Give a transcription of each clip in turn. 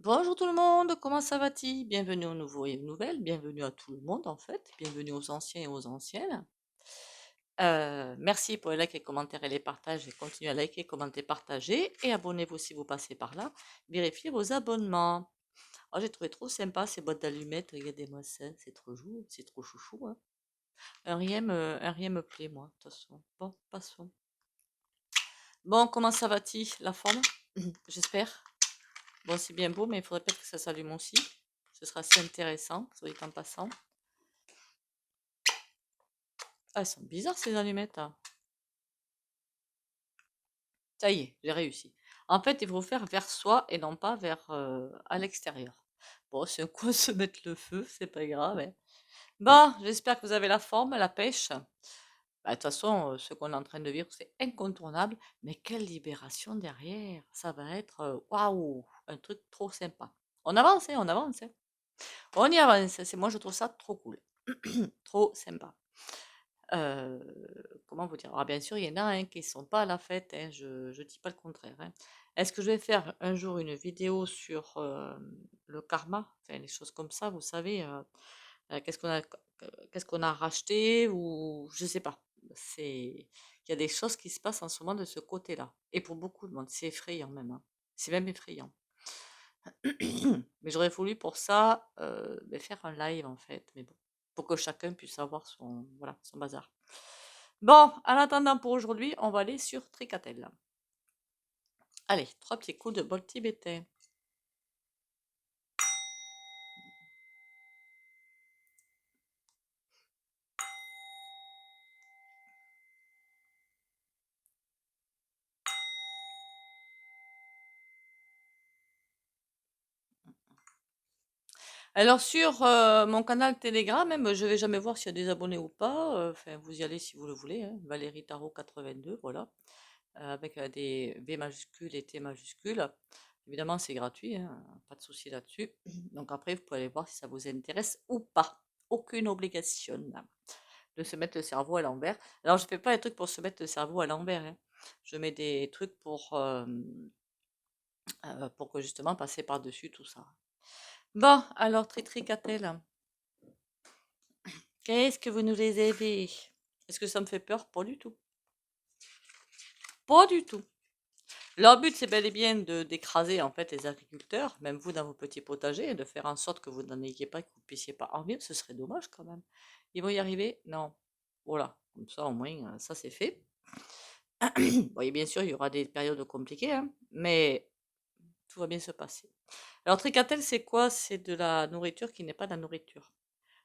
Bonjour tout le monde, comment ça va-t-il? Bienvenue aux nouveaux et aux nouvelles, bienvenue à tout le monde en fait, bienvenue aux anciens et aux anciennes. Merci pour les likes, les commentaires et les partages et continuez à liker, commenter, partager et abonnez-vous si vous passez par là. Vérifiez vos abonnements. Oh, j'ai trouvé trop sympa ces boîtes d'allumettes, regardez-moi ça, c'est trop chou, c'est trop chouchou, hein. Un rien me plaît moi, de toute façon. Bon, passons. Bon, comment ça va-t-il, la forme? J'espère. Bon, c'est bien beau, mais il faudrait peut-être que ça s'allume aussi. Ce sera assez intéressant, soit dit en passant. Ah, elles sont bizarres ces allumettes, hein. Ça y est, j'ai réussi. En fait, il faut faire vers soi et non pas vers à l'extérieur. Bon, c'est quoi se mettre le feu, c'est pas grave, hein. Bon, j'espère que vous avez la forme, la pêche. Bah, de toute façon, ce qu'on est en train de vivre, c'est incontournable. Mais quelle libération derrière! Ça va être waouh, un truc trop sympa. On avance, hein, on avance, hein. On y avance. C'est moi, je trouve ça trop cool, trop sympa. Heu, Comment vous dire? Alors bien sûr, il y en a, hein, qui sont pas à la fête, hein, je dis pas le contraire, hein. Est-ce que je vais faire un jour une vidéo sur, le karma? Enfin, les choses comme ça, vous savez, qu'est-ce qu'on a racheté ou je sais pas. Il y a des choses qui se passent en ce moment de ce côté-là et pour beaucoup de monde. C'est effrayant même, hein. C'est même effrayant. Mais j'aurais voulu pour ça, faire un live en fait, mais bon, pour que chacun puisse avoir son voilà, son bazar. Bon, en attendant pour aujourd'hui, on va aller sur Tricatel. Allez, 3 petits coups de bol tibétain. Alors sur, mon canal Telegram même, je vais jamais voir s'il y a des abonnés ou pas, enfin vous y allez si vous le voulez, hein, Valérie Tarot 82 voilà, avec, des V majuscules et T majuscules. Évidemment, c'est gratuit, hein, pas de souci là-dessus. Donc après, vous pouvez aller voir si ça vous intéresse ou pas. Aucune obligation de se mettre le cerveau à l'envers. Alors je fais pas des trucs pour se mettre le cerveau à l'envers, hein. Je mets des trucs pour que justement passer par-dessus tout ça. Bon, alors Tritricatel, qu'est-ce que vous nous les avez? Est-ce que ça me fait peur? Pas du tout. Pas du tout. Leur but, c'est bel et bien d'écraser en fait les agriculteurs, même vous dans vos petits potagers, et de faire en sorte que vous n'en ayez pas, que vous ne puissiez pas en vivre. Ce serait dommage quand même. Ils vont y arriver? Non. Voilà. Comme ça, au moins, ça c'est fait. Bon, et bien sûr, il y aura des périodes compliquées, hein, mais tout va bien se passer. Alors, tricatel, c'est quoi? C'est de la nourriture qui n'est pas de la nourriture.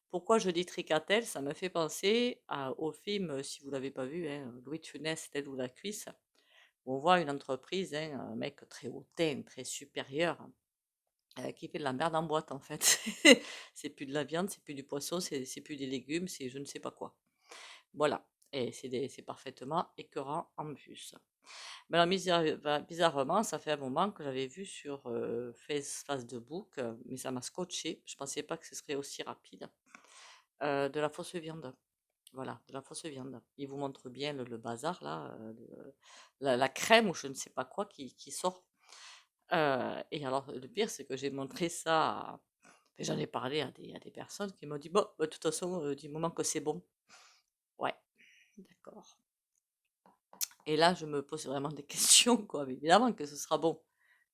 Pourquoi je dis tricatel? Ça me fait penser au film, si vous l'avez pas vu, hein, Louis de Funès, Ted ou la cuisse. On voit une entreprise, hein, un mec très hautain, très supérieur, qui fait de la merde en boîte en fait. C'est plus de la viande, c'est plus du poisson, c'est plus des légumes, c'est je ne sais pas quoi. Voilà. Et c'est parfaitement écœurant en plus. Mais alors, bizarrement, ça fait un moment que j'avais vu sur Facebook, mais ça m'a scotché. Je pensais pas que ce serait aussi rapide. De la fausse viande. Voilà, de la fausse viande. Il vous montre bien le bazar là, la crème ou je ne sais pas quoi qui sort. Et alors, le pire, c'est que j'ai montré ça, j'en ai parlé à des personnes qui m'ont dit, bon, bah, de toute façon, du moment que c'est bon. Ouais, d'accord. Et là, je me pose vraiment des questions, quoi. Mais évidemment que ce sera bon,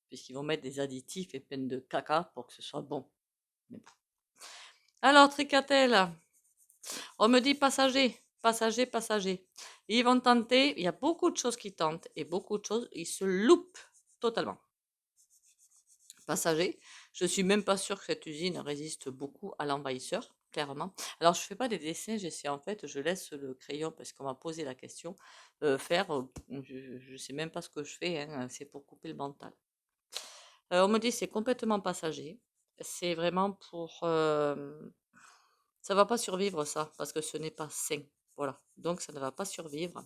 puisqu'ils vont mettre des additifs et plein de caca pour que ce soit bon. Mais bon. Alors, Tricatel, on me dit passager, passager, passager. Ils vont tenter, il y a beaucoup de choses qui tentent et beaucoup de choses, ils se loupent totalement. Passager, je suis même pas sûre que cette usine résiste beaucoup à l'envahisseur, clairement. Alors, je fais pas des dessins, j'essaie en fait, je laisse le crayon parce qu'on m'a posé la question, faire, je sais même pas ce que je fais, hein, c'est pour couper le mental. On me dit c'est complètement passager, c'est vraiment pour, ça va pas survivre ça, parce que ce n'est pas sain. Voilà, donc ça ne va pas survivre.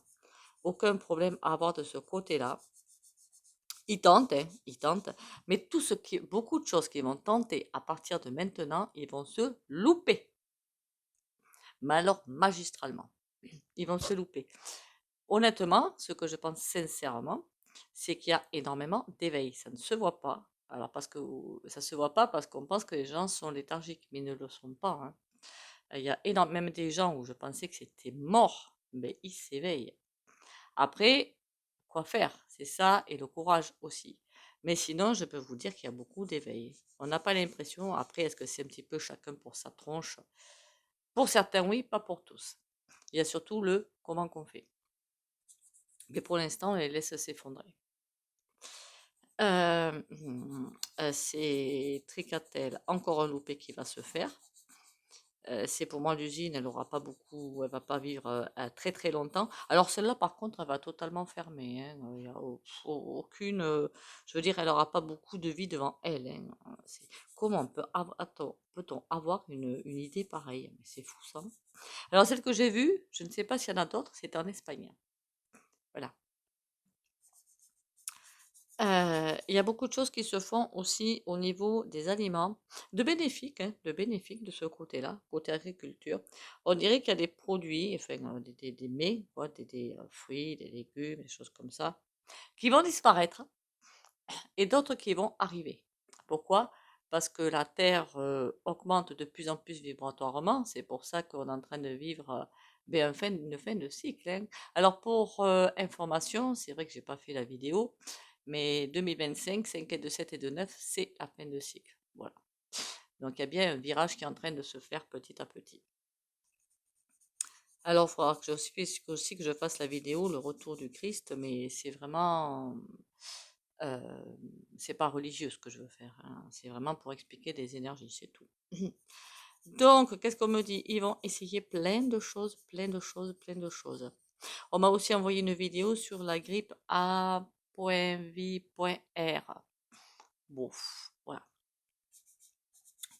Aucun problème à avoir de ce côté-là. Ils tentent, hein, ils tentent, mais beaucoup de choses qu'ils vont tenter à partir de maintenant, ils vont se louper. Mais alors magistralement, ils vont se louper. Honnêtement, ce que je pense sincèrement, c'est qu'il y a énormément d'éveil. Ça ne se voit pas, Alors parce que ça se voit pas parce qu'on pense que les gens sont léthargiques, mais ils ne le sont pas, hein. Il y a même des gens où je pensais que c'était mort, mais ils s'éveillent. Après, quoi faire? C'est ça et le courage aussi. Mais sinon, je peux vous dire qu'il y a beaucoup d'éveil. On n'a pas l'impression. Après, est-ce que c'est un petit peu chacun pour sa tronche? Pour certains, oui, pas pour tous. Il y a surtout le comment qu'on fait. Mais pour l'instant, on les laisse s'effondrer. C'est Tricatel, encore un loupé qui va se faire. C'est pour moi l'usine, elle aura pas beaucoup, elle va pas vivre très très longtemps. Alors celle-là, par contre, elle va totalement fermer, hein. Il y a aucune, je veux dire, elle aura pas beaucoup de vie devant elle, hein. Comment peut-on avoir une idée pareille? Mais c'est fou ça. Alors celle que j'ai vue, je ne sais pas s'il y en a d'autres, c'est en Espagne. Voilà. Il y a beaucoup de choses qui se font aussi au niveau des aliments, hein, de bénéfiques de ce côté-là, côté agriculture. On dirait qu'il y a des produits, enfin des mets, quoi, des fruits, des légumes, des choses comme ça, qui vont disparaître et d'autres qui vont arriver. Pourquoi? Parce que la Terre augmente de plus en plus vibratoirement. C'est pour ça qu'on est en train de vivre une fin de cycle, hein. Alors pour information, c'est vrai que j'ai pas fait la vidéo, mais 2025, 5 et de 7 et de 9, c'est la fin de cycle. Voilà. Donc il y a bien un virage qui est en train de se faire petit à petit. Alors il faudra que aussi que je fasse la vidéo, le retour du Christ, mais c'est vraiment c'est pas religieux ce que je veux faire, hein. C'est vraiment pour expliquer des énergies, c'est tout. Donc, qu'est-ce qu'on me dit? Ils vont essayer plein de choses, plein de choses, plein de choses. On m'a aussi envoyé une vidéo sur la grippe A.V.R. Bouf, voilà,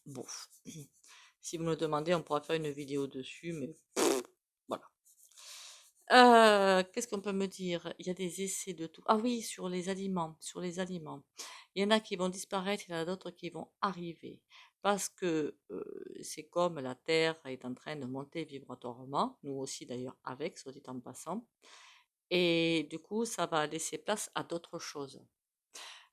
bouf. Si vous me le demandez, on pourra faire une vidéo dessus, mais voilà. Qu'est-ce qu'on peut me dire? Il y a des essais de tout. Ah oui, sur les aliments, sur les aliments. Il y en a qui vont disparaître, il y en a d'autres qui vont arriver. Parce que c'est comme la Terre est en train de monter vibratoirement, nous aussi d'ailleurs avec, soit dit en passant. Et du coup, ça va laisser place à d'autres choses.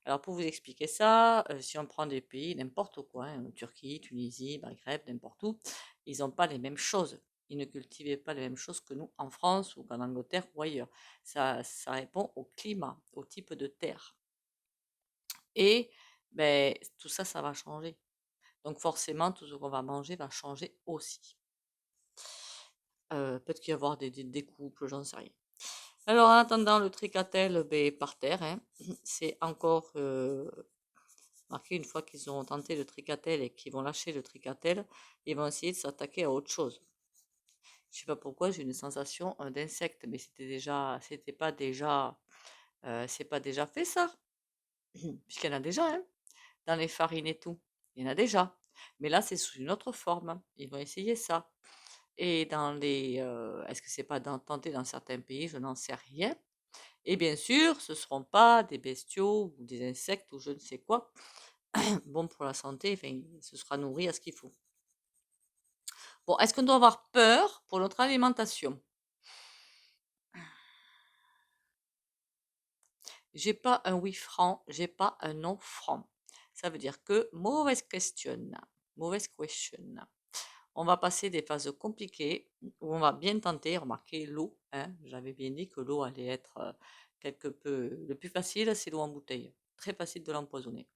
Alors pour vous expliquer ça, si on prend des pays, n'importe quoi, hein, Turquie, Tunisie, Maghreb, n'importe où, ils n'ont pas les mêmes choses. Ils ne cultivaient pas les mêmes choses que nous en France ou qu'en Angleterre ou ailleurs. Ça répond au climat, au type de terre. Et ben, tout ça, ça va changer. Donc forcément, tout ce qu'on va manger va changer aussi. Peut-être qu'il va y avoir des couples, j'en sais rien. Alors en attendant, le tricatel ben, par terre, hein, c'est encore marqué une fois qu'ils auront tenté le tricatel et qu'ils vont lâcher le tricatel, ils vont essayer de s'attaquer à autre chose. Je sais pas pourquoi, j'ai une sensation d'insecte, mais c'est pas déjà fait ça, puisqu'il y en a déjà, hein, dans les farines et tout. Il y en a déjà. Mais là, c'est sous une autre forme. Ils vont essayer ça. Et est-ce que c'est pas tenté dans certains pays? Je n'en sais rien. Et bien sûr, ce ne seront pas des bestiaux ou des insectes ou je ne sais quoi. Bon pour la santé, enfin, ce sera nourri à ce qu'il faut. Bon, est-ce qu'on doit avoir peur pour notre alimentation? J'ai pas un oui franc, j'ai pas un non franc. Ça veut dire que mauvaise question, mauvaise question. On va passer des phases compliquées où on va bien tenter, remarquer l'eau, hein. J'avais bien dit que l'eau allait être quelque peu. Le plus facile, c'est l'eau en bouteille. Très facile de l'empoisonner.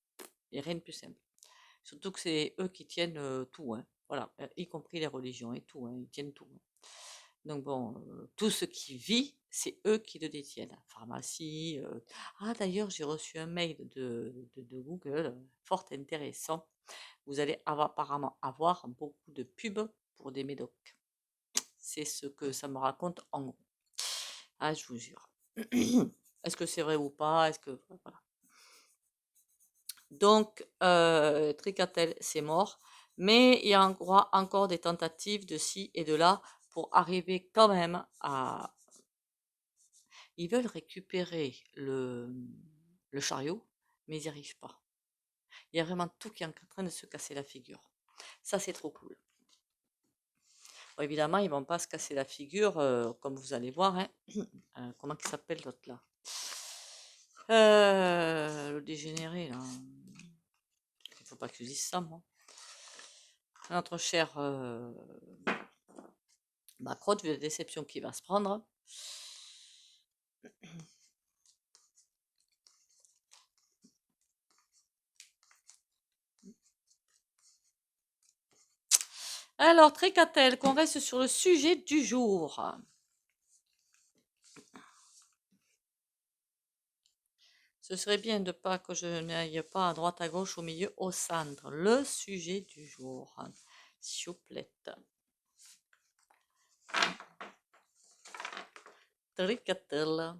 Et rien de plus simple. Surtout que c'est eux qui tiennent tout, hein. Voilà, y compris les religions et tout, hein, ils tiennent tout, hein. Donc bon, tout ce qui vit, c'est eux qui le détiennent. Pharmacie. Ah d'ailleurs, j'ai reçu un mail de Google, fort intéressant. Vous allez apparemment avoir beaucoup de pubs pour des médocs. C'est ce que ça me raconte en gros. Ah, je vous jure. Est-ce que c'est vrai ou pas? Est-ce que voilà. Donc, Tricatel, c'est mort. Mais il y a encore des tentatives de ci et de là pour arriver quand même à. Ils veulent récupérer le chariot, mais ils n'y arrivent pas. Il y a vraiment tout qui est en train de se casser la figure. Ça, c'est trop cool. Bon, évidemment, ils ne vont pas se casser la figure, comme vous allez voir, hein. Comment il s'appelle l'autre là? Le dégénéré là. faut pas que je dise ça, moi. Notre cher Macron, vu la déception qu'il va se prendre. Alors, Tricatel, qu'on reste sur le sujet du jour. Ce serait bien de pas que je n'aille pas à droite, à gauche, au milieu, au centre. Le sujet du jour. S'il vous plaît. Tricatel.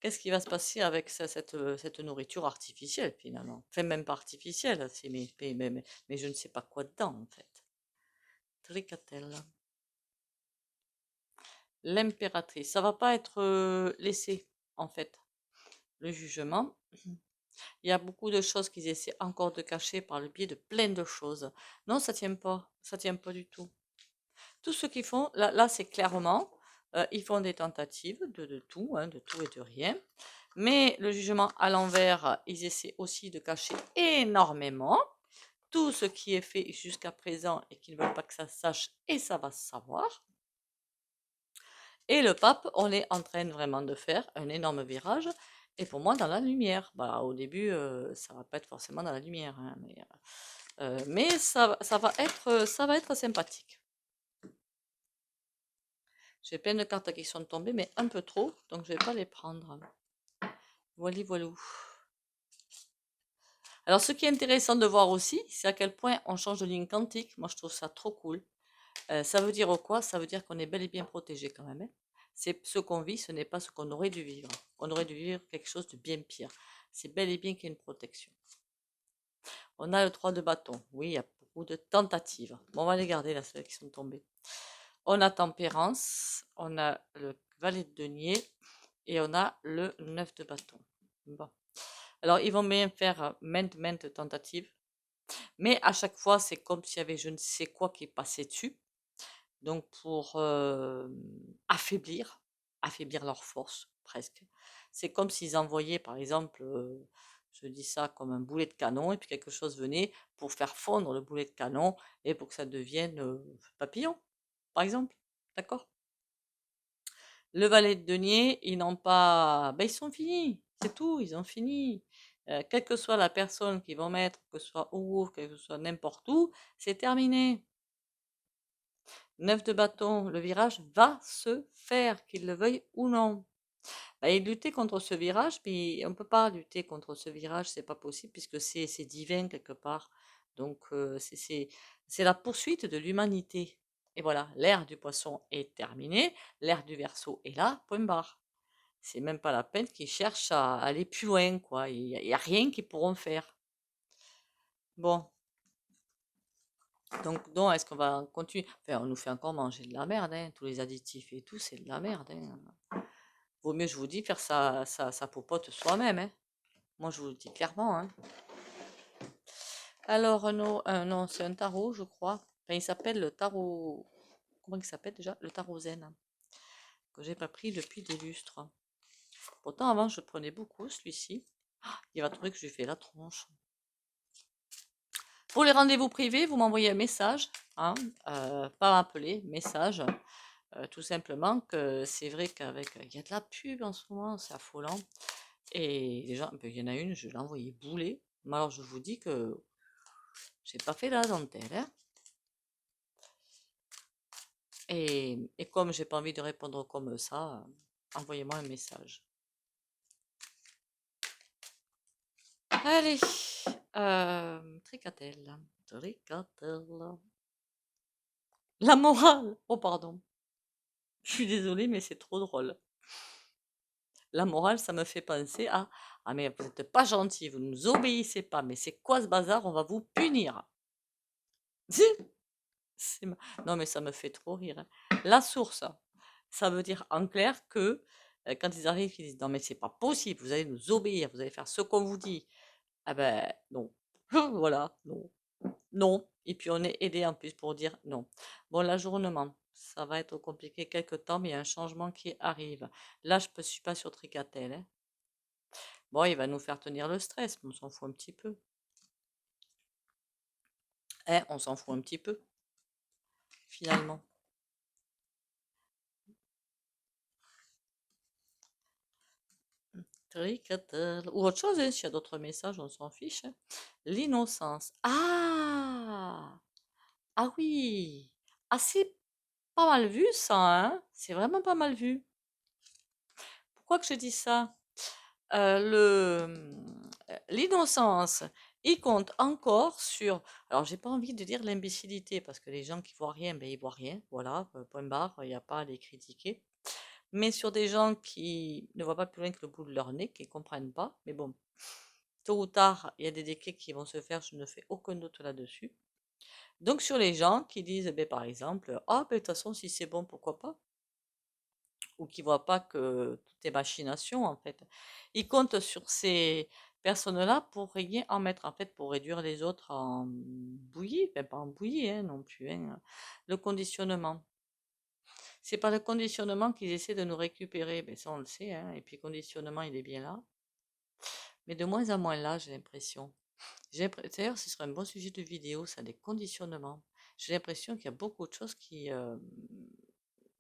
Qu'est-ce qui va se passer avec cette nourriture artificielle, finalement? Enfin, même pas artificielle, mais je ne sais pas quoi dedans, en fait. Tricatel. L'impératrice. Ça va pas être laissé, en fait. Le jugement. Il y a beaucoup de choses qu'ils essaient encore de cacher par le biais de plein de choses. Non, ça tient pas. Ça tient pas du tout. Tout ce qu'ils font, là c'est clairement, ils font des tentatives de tout, hein, de tout et de rien. Mais le jugement à l'envers, ils essaient aussi de cacher énormément tout ce qui est fait jusqu'à présent et qu'ils ne veulent pas que ça se sache et ça va se savoir. Et le pape, on est en train vraiment de faire un énorme virage et pour moi dans la lumière. Bah, au début, ça va pas être forcément dans la lumière, hein, mais ça va être sympathique. J'ai plein de cartes qui sont tombées, mais un peu trop, donc je vais pas les prendre. Voilà, voilà. Alors, ce qui est intéressant de voir aussi, c'est à quel point on change de ligne quantique. Moi, je trouve ça trop cool. Ça veut dire quoi? Ça veut dire qu'on est bel et bien protégé quand même, hein. C'est ce qu'on vit, ce n'est pas ce qu'on aurait dû vivre. On aurait dû vivre quelque chose de bien pire. C'est bel et bien qu'il y a une protection. On a le 3 de bâton. Oui, il y a beaucoup de tentatives. Bon, on va les garder là, celles qui sont tombées. On a tempérance, on a le valet de denier et on a le 9 de bâton. Bon. Alors, ils vont bien faire maintes tentatives, mais à chaque fois, c'est comme s'il y avait je ne sais quoi qui passait dessus. Donc, pour affaiblir leur force, presque. C'est comme s'ils envoyaient, par exemple, je dis ça comme un boulet de canon, et puis quelque chose venait pour faire fondre le boulet de canon et pour que ça devienne papillon, par exemple. D'accord? Le valet de denier, ils n'ont pas. Ben, ils sont finis, c'est tout, ils ont fini. Quelle que soit la personne qu'ils vont mettre, que ce soit où, que ce soit n'importe où, c'est terminé. 9 de bâton, le virage va se faire, qu'ils le veuillent ou non. Ben, ils luttaient contre ce virage, mais on ne peut pas lutter contre ce virage, c'est pas possible, puisque c'est divin quelque part. Donc, c'est la poursuite de l'humanité. Et voilà, l'ère du poisson est terminée, l'ère du Verseau est là, point barre. C'est même pas la peine qu'ils cherchent à aller plus loin, quoi. Il y a rien qu'ils pourront faire. Bon, donc est-ce qu'on va continuer? Enfin, on nous fait encore manger de la merde, hein. Tous les additifs et tout, c'est de la merde, hein. Vaut mieux, je vous dis, faire sa popote soi-même, hein. Moi, je vous le dis clairement, hein. Alors, non, non, c'est un tarot, je crois. Enfin, il s'appelle le tarot. Comment il s'appelle déjà? Le tarot zen, que j'ai pas pris depuis des lustres. Pourtant, avant, je prenais beaucoup celui-ci. Il va trouver que je lui fais la tronche. Pour les rendez-vous privés, vous m'envoyez un message, hein, pas m'appeler, message. Tout simplement que c'est vrai qu'avec. Il y a de la pub en ce moment, c'est affolant. Et les gens, ben, il y en a une, je l'ai envoyée bouler. Mais alors, je vous dis que j'ai pas fait la dentelle, hein. Et comme j'ai pas envie de répondre comme ça, envoyez-moi un message. Allez, Tricatel. La morale. Oh, pardon. Je suis désolée, mais c'est trop drôle. La morale, ça me fait penser à ah, mais vous n'êtes pas gentil, vous ne nous obéissez pas, mais c'est quoi ce bazar? On va vous punir. Non, mais ça me fait trop rire, hein. La source, ça veut dire en clair que quand ils arrivent, ils disent non, mais c'est pas possible, vous allez nous obéir, vous allez faire ce qu'on vous dit. Ah ben non. Voilà, non. Non. Et puis on est aidé en plus pour dire non. Bon, l'ajournement, ça va être compliqué quelque temps, mais il y a un changement qui arrive. Là, je ne suis pas sur Tricatel, hein. Bon, il va nous faire tenir le stress, mais on s'en fout un petit peu. On s'en fout un petit peu, finalement. Tricatel. Ou autre chose, hein, s'il y a d'autres messages, on s'en fiche. Hein. L'innocence. Ah! Ah oui! Ah, c'est pas mal vu, ça, hein? C'est vraiment pas mal vu. Pourquoi que je dis ça? L'innocence, il compte encore sur. Alors, j'ai pas envie de dire l'imbécilité, parce que les gens qui voient rien, ben ils voient rien. Voilà, point barre, il n'y a pas à les critiquer. Mais sur des gens qui ne voient pas plus loin que le bout de leur nez, qui ne comprennent pas. Mais bon, tôt ou tard, il y a des décrets qui vont se faire, je ne fais aucun doute là-dessus. Donc, sur les gens qui disent, ben, par exemple, ah, ben, de toute façon, si c'est bon, pourquoi pas? Ou qui ne voient pas que tout est machination, en fait. Ils comptent sur ces personnes-là pour rien en mettre, en fait, pour réduire les autres en bouillie, enfin, pas en bouillie, hein, non plus, hein. Le conditionnement. C'est par le conditionnement qu'ils essaient de nous récupérer, ben, ça on le sait, hein, et puis le conditionnement, il est bien là. Mais de moins en moins là, j'ai l'impression. D'ailleurs, ce serait un bon sujet de vidéo, ça, des conditionnements. J'ai l'impression qu'il y a beaucoup de choses qui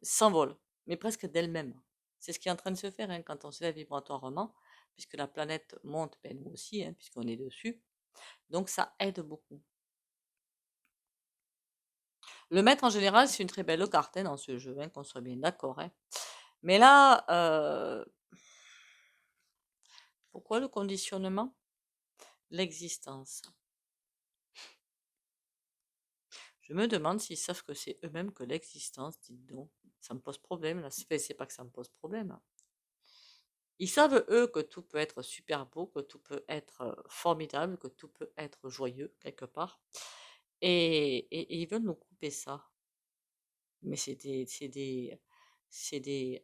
s'envolent, mais presque d'elles-mêmes. C'est ce qui est en train de se faire hein, quand on s'élève vibratoirement, puisque la planète monte, ben nous aussi, hein, puisqu'on est dessus. Donc ça aide beaucoup. Le maître en général, c'est une très belle carte hein, dans ce jeu, hein, qu'on soit bien d'accord. Hein. Mais là, pourquoi le conditionnement? L'existence. Je me demande s'ils savent que c'est eux-mêmes que l'existence, dites donc. Ça me pose problème, là. C'est pas que ça me pose problème. Hein. Ils savent, eux, que tout peut être super beau, que tout peut être formidable, que tout peut être joyeux, quelque part. Et ils veulent nous couper ça. Mais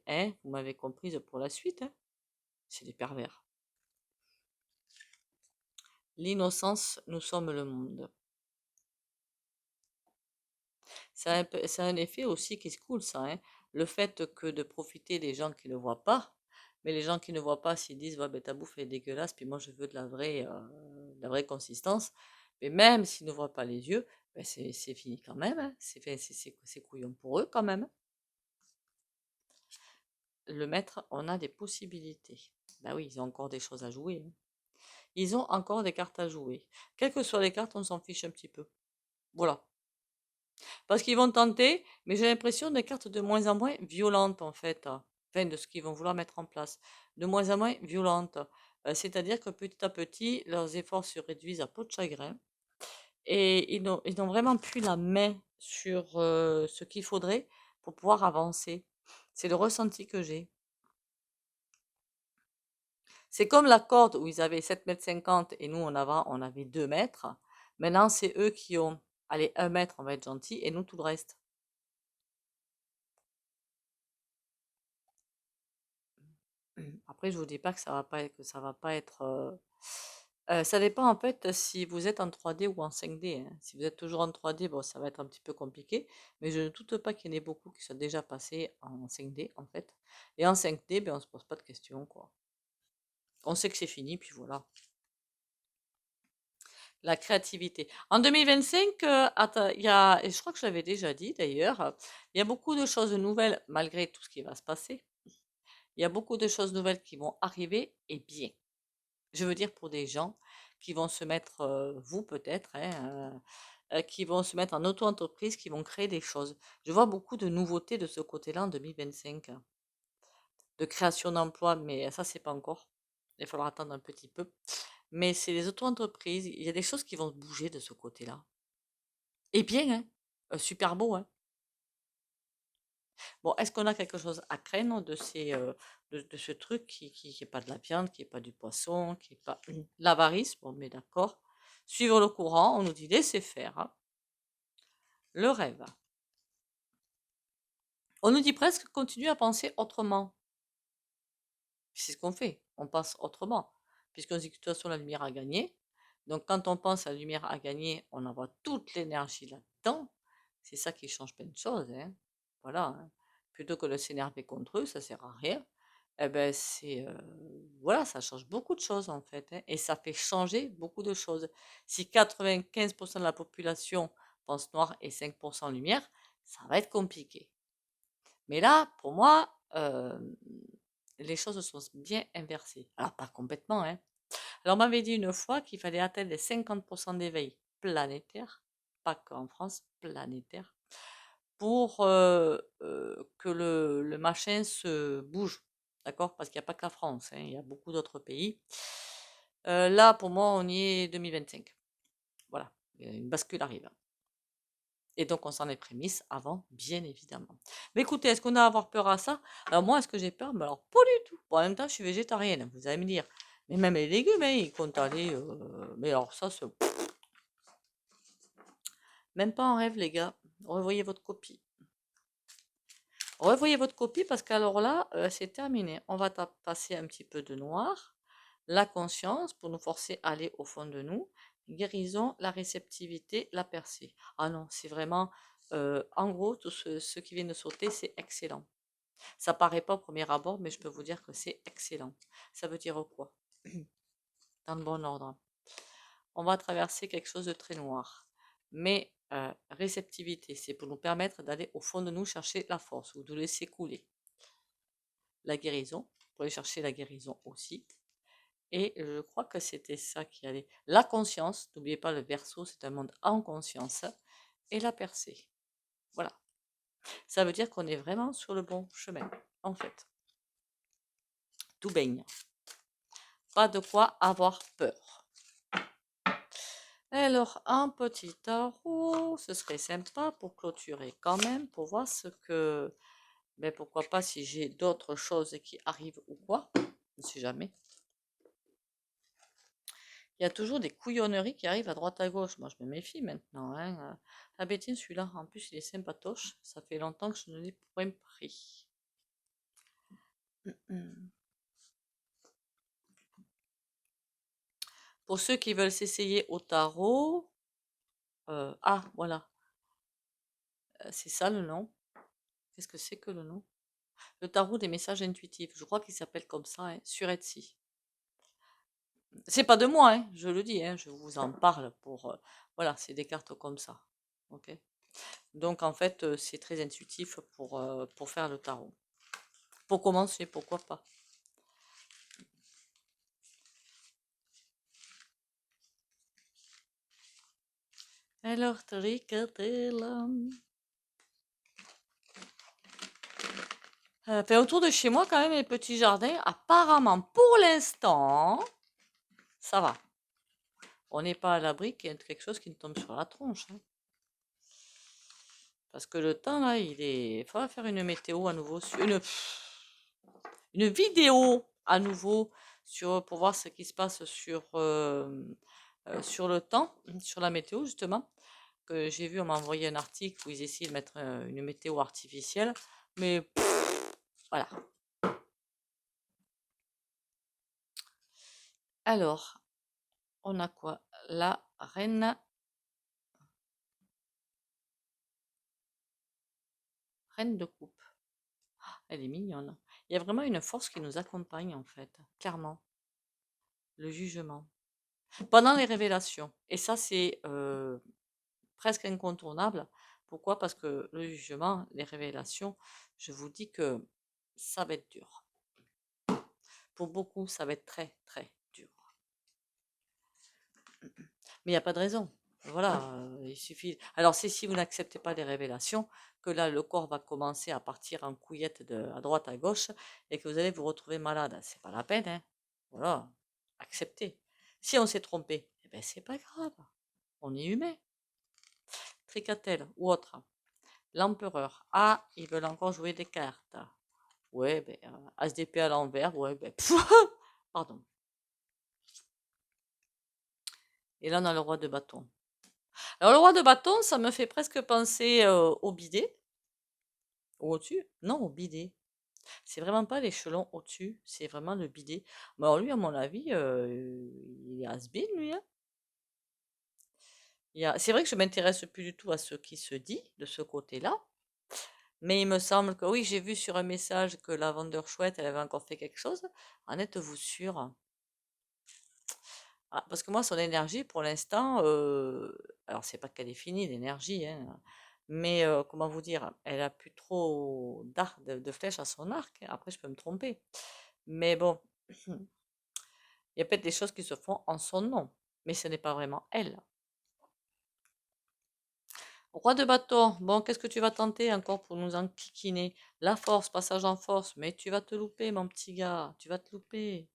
hein, vous m'avez comprise pour la suite, hein. C'est des pervers. L'innocence, nous sommes le monde. Ça a un effet aussi qui se coule, ça, hein. Le fait que de profiter des gens qui ne voient pas, mais les gens qui ne voient pas, s'ils disent, ouais, ben, ta bouffe est dégueulasse, puis moi je veux de la vraie consistance, mais même s'ils ne voient pas les yeux, ben, c'est fini quand même, hein. C'est couillon pour eux quand même. Hein. Le maître, on a des possibilités. Ben oui, ils ont encore des choses à jouer. Hein. Ils ont encore des cartes à jouer. Quelles que soient les cartes, on s'en fiche un petit peu. Voilà. Parce qu'ils vont tenter, mais j'ai l'impression des cartes de moins en moins violentes en fait. Enfin, de ce qu'ils vont vouloir mettre en place. De moins en moins violentes. C'est-à-dire que petit à petit, leurs efforts se réduisent à peau de chagrin. Et ils n'ont vraiment plus la main sur ce qu'il faudrait pour pouvoir avancer. C'est le ressenti que j'ai. C'est comme la corde où ils avaient 7,50 m et nous, on avait 2 mètres. Maintenant, c'est eux qui ont, allez, 1 mètre, on va être gentil, et nous, tout le reste. Après, je vous dis pas que ça va pas être. Ça dépend en fait si vous êtes en 3D ou en 5D. Hein. Si vous êtes toujours en 3D, bon, ça va être un petit peu compliqué. Mais je ne doute pas qu'il y en ait beaucoup qui soient déjà passés en 5D en fait. Et en 5D, ben, on se pose pas de questions quoi. On sait que c'est fini, puis voilà. La créativité. En 2025, il y a, et je crois que je l'avais déjà dit d'ailleurs, il y a beaucoup de choses nouvelles malgré tout ce qui va se passer. Il y a beaucoup de choses nouvelles qui vont arriver et bien. Je veux dire pour des gens qui vont se mettre, vous peut-être, hein, qui vont se mettre en auto-entreprise, qui vont créer des choses. Je vois beaucoup de nouveautés de ce côté-là en 2025, de création d'emplois, mais ça, c'est pas encore. Il va falloir attendre un petit peu. Mais c'est les auto-entreprises, il y a des choses qui vont bouger de ce côté-là. Et bien, hein, super beau, hein. Bon, est-ce qu'on a quelque chose à craindre de de ce truc qui est pas de la viande, qui est pas du poisson, qui est pas l'avarice, bon, mais d'accord. Suivre le courant, on nous dit laisser faire. Hein. Le rêve. On nous dit presque continuer à penser autrement. C'est ce qu'on fait, on pense autrement. Puisqu'on dit que de toute façon la lumière a gagné. Donc quand on pense à la lumière a gagné, on envoie toute l'énergie là-dedans. C'est ça qui change plein de choses. Hein. Voilà. Hein. Plutôt que de s'énerver contre eux, ça sert à rien. eh ben c'est voilà, ça change beaucoup de choses en fait, hein, et ça fait changer beaucoup de choses. Si 95% de la population pense noir et 5% lumière, ça va être compliqué. Mais là, pour moi, les choses sont bien inversées. Alors, pas complètement, hein. Alors, on m'avait dit une fois qu'il fallait atteindre les 50% d'éveil planétaire, pas qu'en France, planétaire, pour que le machin se bouge. D'accord? Parce qu'il n'y a pas que la France, hein, il y a beaucoup d'autres pays. Là, pour moi, on y est 2025. Voilà, une bascule arrive. Et donc, on s'en est prémisse avant, bien évidemment. Mais écoutez, est-ce qu'on a à avoir peur à ça? Alors, moi, est-ce que j'ai peur? Mais alors, pas du tout. Bon, en même temps, je suis végétarienne, vous allez me dire. Mais même les légumes, hein, ils comptent aller. Mais alors, ça, c'est. Même pas en rêve, les gars. Revoyez votre copie. Revoyez votre copie parce qu'alors là, c'est terminé. On va passer un petit peu de noir. La conscience pour nous forcer à aller au fond de nous. Guérison, la réceptivité, la percée. Ah non, c'est vraiment. En gros, tout ce qui vient de sauter, c'est excellent. Ça paraît pas au premier abord, mais je peux vous dire que c'est excellent. Ça veut dire quoi? Dans le bon ordre. On va traverser quelque chose de très noir. Mais réceptivité, c'est pour nous permettre d'aller au fond de nous chercher la force ou de laisser couler. La guérison, pour aller chercher la guérison aussi. Et je crois que c'était ça qui allait. La conscience, n'oubliez pas le verso, c'est un monde en conscience. Et la percée. Voilà. Ça veut dire qu'on est vraiment sur le bon chemin, en fait. Tout baigne. Pas de quoi avoir peur. Alors, un petit tarot, ce serait sympa pour clôturer quand même, pour voir ce que... Mais pourquoi pas si j'ai d'autres choses qui arrivent ou quoi, je ne sais jamais. Il y a toujours des couillonneries qui arrivent à droite à gauche. Moi, je me méfie maintenant, hein. Ah ben tiens, celui-là, en plus, il est sympatoche. Ça fait longtemps que je ne l'ai point pris. Pour ceux qui veulent s'essayer au tarot, ah, voilà, c'est ça le nom. Qu'est-ce que c'est que le nom? Le tarot des messages intuitifs. Je crois qu'il s'appelle comme ça, hein, sur Etsy. C'est pas de moi, hein, je le dis, hein, je vous en parle pour. Voilà, c'est des cartes comme ça. Ok. Donc en fait, c'est très intuitif pour faire le tarot. Pour commencer, pourquoi pas. Alors, tricatella. Fait autour de chez moi, quand même, les petits jardins, apparemment, pour l'instant, ça va. On n'est pas à l'abri qu'il y ait quelque chose qui nous tombe sur la tronche, hein. Parce que le temps, là, il faudra faire une météo à nouveau, une vidéo à nouveau pour voir ce qui se passe sur le temps, sur la météo, justement. Que j'ai vu, on m'a envoyé un article où ils essaient de mettre une météo artificielle. Mais voilà. Alors, on a quoi? La reine de coupe. Elle est mignonne. Il y a vraiment une force qui nous accompagne, en fait, clairement. Le jugement. Pendant les révélations. Et ça, c'est presque incontournable. Pourquoi? Parce que le jugement, les révélations, je vous dis que ça va être dur. Pour beaucoup, ça va être très, très dur. Mais il n'y a pas de raison. Voilà, il suffit. Alors, c'est si vous n'acceptez pas les révélations que là, le corps va commencer à partir en couillette à droite, à gauche, et que vous allez vous retrouver malade. C'est pas la peine, hein. Voilà, acceptez. Si on s'est trompé, eh ben, c'est pas grave. On est humain. Tricatel ou autre. L'empereur. Ah, ils veulent encore jouer des cartes. Ouais, ben, SDP à l'envers. Ouais, ben, pardon. Et là, on a le roi de bâton. Alors, le roi de bâton, ça me fait presque penser au bidet. Ou au-dessus? Non, au bidet. C'est vraiment pas l'échelon au-dessus, c'est vraiment le bidet. Mais alors lui, à mon avis, il est has-been, lui, hein. C'est vrai que je m'intéresse plus du tout à ce qui se dit de ce côté-là, Mais il me semble que oui, j'ai vu sur un message que la vendeur chouette, elle avait encore fait quelque chose. En êtes-vous sûr? Ah, parce que moi, son énergie, pour l'instant, alors c'est pas qu'elle est finie, l'énergie, hein, mais comment vous dire, elle a plus trop d'arc, de flèches à son arc, hein. Après, je peux me tromper. Mais bon, il y a peut-être des choses qui se font en son nom, mais ce n'est pas vraiment elle. Roi de bâton, bon, qu'est-ce que tu vas tenter encore pour nous enquiquiner? La force, passage en force, mais tu vas te louper, mon petit gars, tu vas te louper.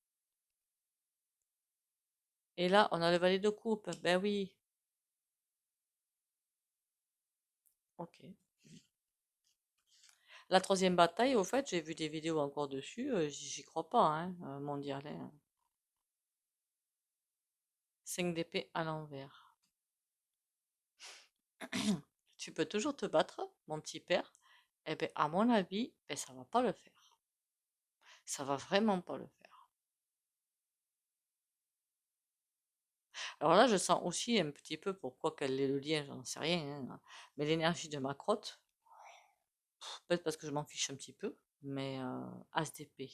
Et là, on a le valet de coupe, ben oui, ok. La troisième bataille, au fait, j'ai vu des vidéos encore dessus, j'y crois pas, hein, mondial, hein. 5 d'épée à l'envers. Tu peux toujours te battre, mon petit père. Eh ben, à mon avis, ben, ça va pas le faire. Ça va vraiment pas le faire. Alors là, je sens aussi un petit peu pourquoi qu'elle est le lien, j'en sais rien, hein. Mais l'énergie de ma crotte, peut-être parce que je m'en fiche un petit peu, mais As d'épée.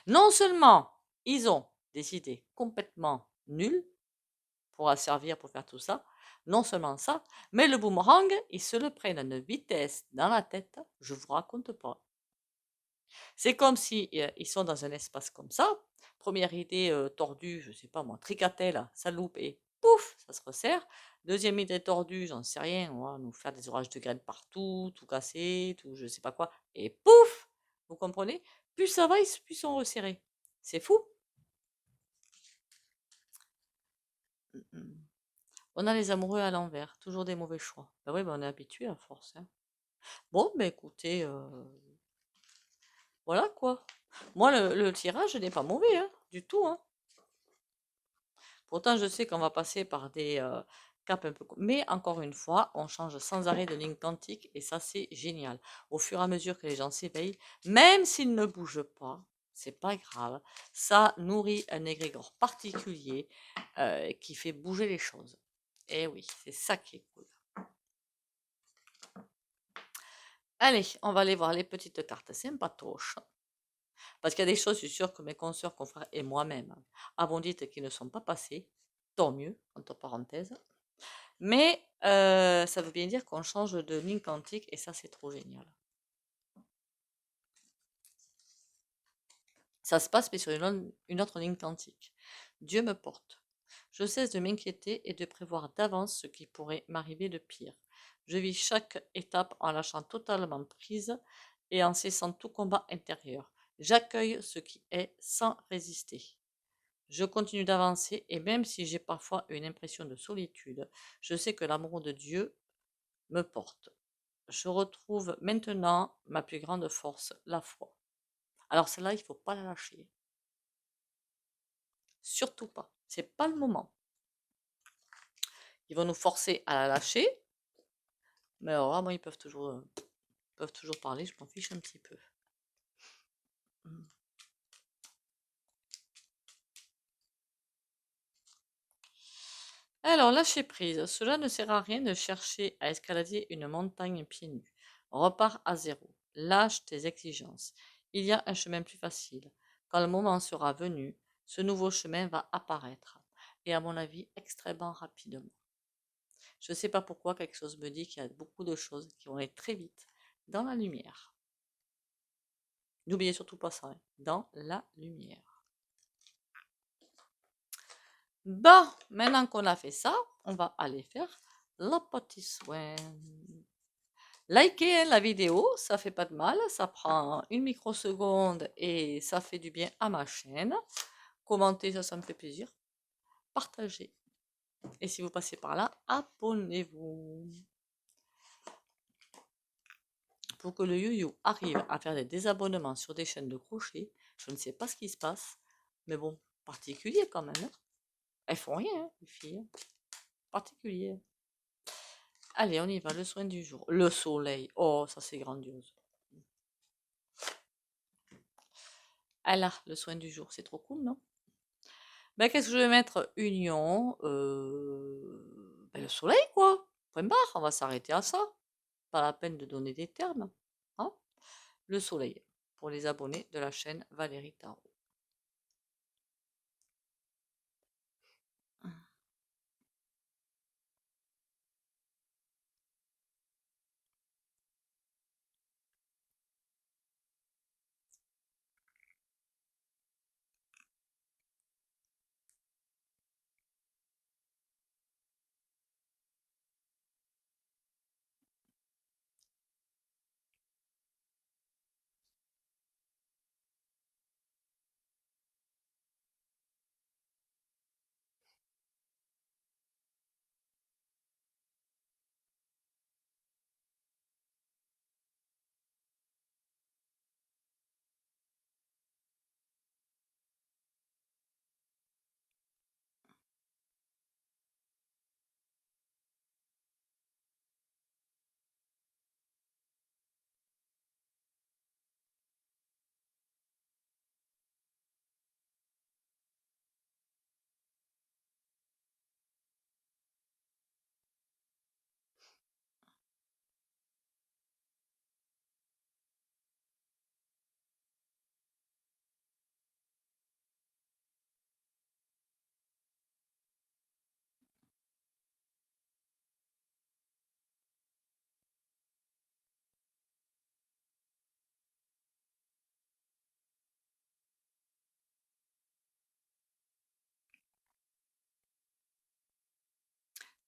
Non seulement ils ont des idées complètement nulles pour servir pour faire tout ça, non seulement ça, mais le boomerang, ils se le prennent à une vitesse dans la tête, je vous raconte pas. C'est comme si ils sont dans un espace comme ça. Première idée tordue, je sais pas moi, tricatelle, ça loupe et pouf, ça se resserre. Deuxième idée tordue, j'en sais rien, on va nous faire des orages de graines partout, tout casser, tout je sais pas quoi, et pouf, vous comprenez? Plus ça va, plus ils sont resserrés. C'est fou. Mm, mm. On a les amoureux à l'envers, toujours des mauvais choix. Ben oui, ben on est habitué à force, hein. Bon, ben écoutez, voilà quoi. Moi, le tirage n'est pas mauvais, hein, du tout, hein. Pourtant, je sais qu'on va passer par des caps un peu. Mais encore une fois, on change sans arrêt de ligne quantique et ça, c'est génial. Au fur et à mesure que les gens s'éveillent, même s'ils ne bougent pas, c'est pas grave. Ça nourrit un égrégore particulier qui fait bouger les choses. Et oui, c'est ça qui est cool. Allez, on va aller voir les petites cartes sympatoches. Parce qu'il y a des choses, je suis sûre que mes consoeurs, confrères et moi-même avons dites qui ne sont pas passées. Tant mieux, entre parenthèses. Mais ça veut bien dire qu'on change de ligne quantique et ça, c'est trop génial. Ça se passe, mais sur une autre ligne quantique. Dieu me porte. Je cesse de m'inquiéter et de prévoir d'avance ce qui pourrait m'arriver de pire. Je vis chaque étape en lâchant totalement prise et en cessant tout combat intérieur. J'accueille ce qui est sans résister. Je continue d'avancer et même si j'ai parfois une impression de solitude, je sais que l'amour de Dieu me porte. Je retrouve maintenant ma plus grande force, la foi. Alors celle-là, il ne faut pas la lâcher. Surtout pas. C'est pas le moment. Ils vont nous forcer à la lâcher. Mais alors là, moi, ils peuvent toujours parler, je m'en fiche un petit peu. Alors, lâcher prise. Cela ne sert à rien de chercher à escalader une montagne pieds nus. Repars à zéro. Lâche tes exigences. Il y a un chemin plus facile. Quand le moment sera venu, ce nouveau chemin va apparaître. Et à mon avis, extrêmement rapidement. Je ne sais pas pourquoi, quelque chose me dit qu'il y a beaucoup de choses qui vont aller très vite dans la lumière. N'oubliez surtout pas ça, hein, dans la lumière. Bon, maintenant qu'on a fait ça, on va aller faire le petit soin. Likez la vidéo, ça fait pas de mal, ça prend une microseconde et ça fait du bien à ma chaîne. Commentez, ça me fait plaisir. Partagez. Et si vous passez par là, abonnez-vous. Pour que le yo-yo arrive à faire des désabonnements sur des chaînes de crochet, je ne sais pas ce qui se passe, mais bon, particulier quand même, hein. Elles font rien, hein, les filles. Particulier. Allez, on y va, le soin du jour. Le soleil. Oh, ça c'est grandiose. Ah là, le soin du jour, c'est trop cool, non? Ben, qu'est-ce que je vais mettre? Union. Ben, le soleil, quoi. Point barre, on va s'arrêter à ça. Pas la peine de donner des termes. Hein. Le soleil, pour les abonnés de la chaîne Valérie Tarot.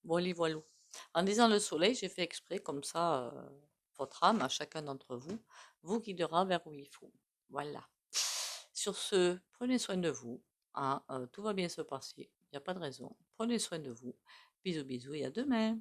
Voilà, voilà. En disant le soleil, j'ai fait exprès, comme ça, votre âme, à chacun d'entre vous, vous guidera vers où il faut. Voilà. Sur ce, prenez soin de vous. Hein, tout va bien se passer. Il n'y a pas de raison. Prenez soin de vous. Bisous, bisous et à demain.